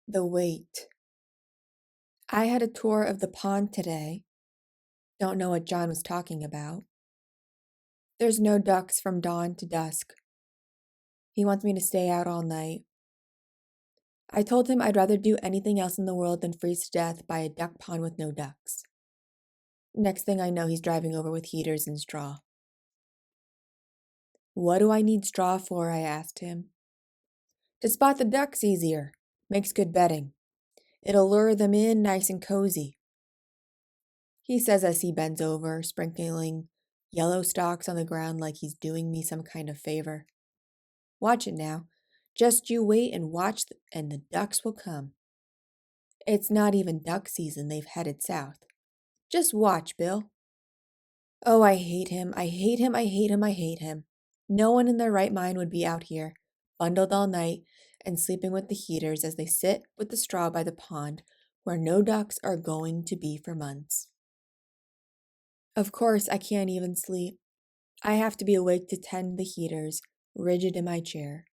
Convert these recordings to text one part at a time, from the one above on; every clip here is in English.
The wait. I had a tour of the pond today. Don't know what John was talking about. There's no ducks from dawn to dusk. He wants me to stay out all night. I told him I'd rather do anything else in the world than freeze to death by a duck pond with no ducks. Next thing I know, he's driving over with heaters and straw. What do I need straw for? I asked him. To spot the ducks easier. Makes good bedding. It'll lure them in nice and cozy. He says as he bends over, sprinkling yellow stalks on the ground like he's doing me some kind of favor. Watch it now. Just you wait and watch, and the ducks will come. It's not even duck season, they've headed south. Just watch, Bill. Oh, I hate him, I hate him, I hate him, I hate him. No one in their right mind would be out here, bundled all night, and sleeping with the heaters as they sit with the straw by the pond, where no ducks are going to be for months. Of course, I can't even sleep. I have to be awake to tend the heaters, rigid in my chair.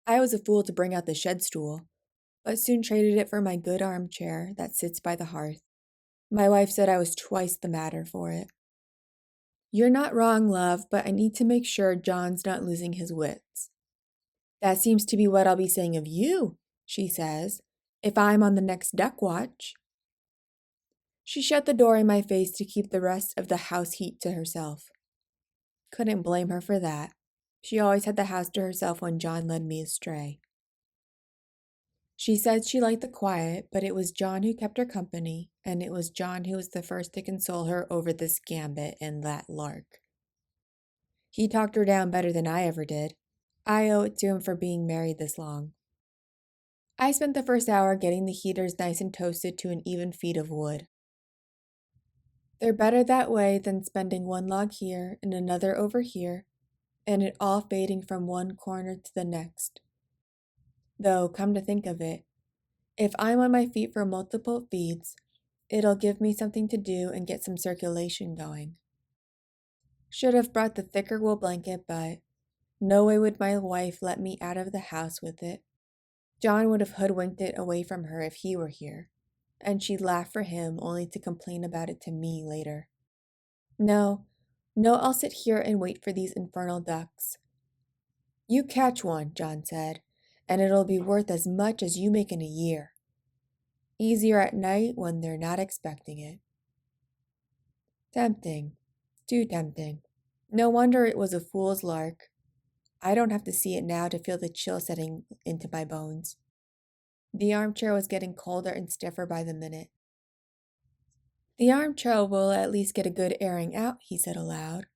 I was a fool to bring out the shed stool, but soon traded it for my good armchair that sits by the hearth. My wife said I was twice the matter for it. You're not wrong, love, but I need to make sure John's not losing his wits. That seems to be what I'll be saying of you, she says, if I'm on the next duck watch. She shut the door in my face to keep the rest of the house heat to herself. Couldn't blame her for that. She always had the house to herself when John led me astray. She said she liked the quiet, but it was John who kept her company, and it was John who was the first to console her over this gambit and that lark. He talked her down better than I ever did. I owe it to him for being married this long. I spent the first hour getting the heaters nice and toasted to an even feet of wood. They're better that way than spending one log here and another over here, and it all fading from one corner to the next. Though, come to think of it, if I'm on my feet for multiple feeds, it'll give me something to do and get some circulation going. Should have brought the thicker wool blanket, but no way would my wife let me out of the house with it. John would have hoodwinked it away from her if he were here, and she'd laugh for him only to complain about it to me later. No, I'll sit here and wait for these infernal ducks. You catch one, John said, and it'll be worth as much as you make in a year. Easier at night when they're not expecting it. Tempting, too tempting. No wonder it was a fool's lark. I don't have to see it now to feel the chill setting into my bones. The armchair was getting colder and stiffer by the minute. The armchair will at least get a good airing out, he said aloud,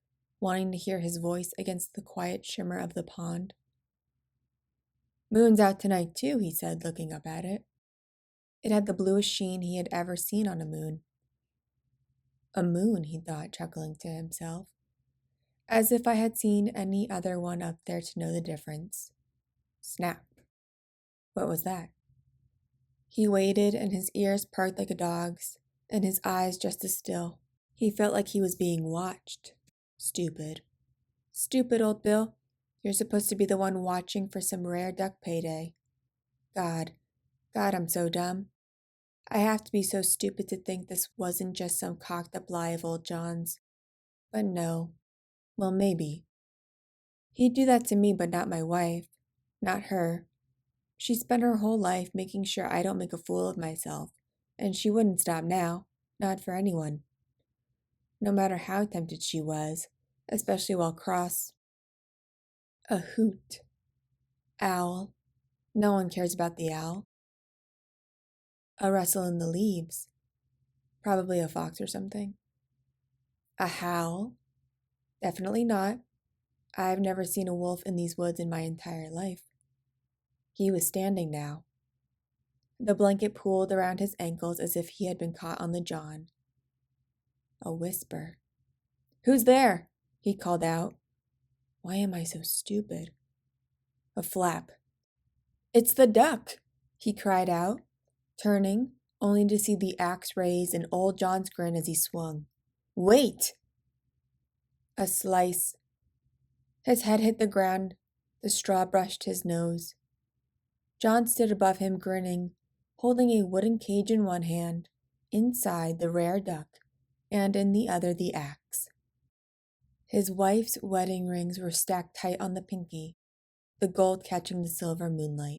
wanting to hear his voice against the quiet shimmer of the pond. Moon's out tonight too, he said, looking up at it. It had the bluest sheen he had ever seen on a moon. A moon, he thought, chuckling to himself, as if I had seen any other one up there to know the difference. Snap. What was that? He waited, and his ears perked like a dog's, and his eyes just as still. He felt like he was being watched. Stupid. Stupid, old Bill. You're supposed to be the one watching for some rare duck payday. God, I'm so dumb. I have to be so stupid to think this wasn't just some cocked-up lie of old John's. But no. Well, maybe. He'd do that to me, but not my wife. Not her. She spent her whole life making sure I don't make a fool of myself, and she wouldn't stop now. Not for anyone. No matter how tempted she was, especially while cross. A hoot. Owl. No one cares about the owl. A rustle in the leaves. Probably a fox or something. A howl. Definitely not. I've never seen a wolf in these woods in my entire life. He was standing now. The blanket pooled around his ankles as if he had been caught on the John. A whisper. Who's there? He called out. Why am I so stupid? A flap. It's the duck, he cried out, turning, only to see the axe raised and old John's grin as he swung. Wait! A slice. His head hit the ground. The straw brushed his nose. John stood above him, grinning, holding a wooden cage in one hand, inside the rare duck, and in the other the axe. His wife's wedding rings were stacked tight on the pinky, the gold catching the silver moonlight.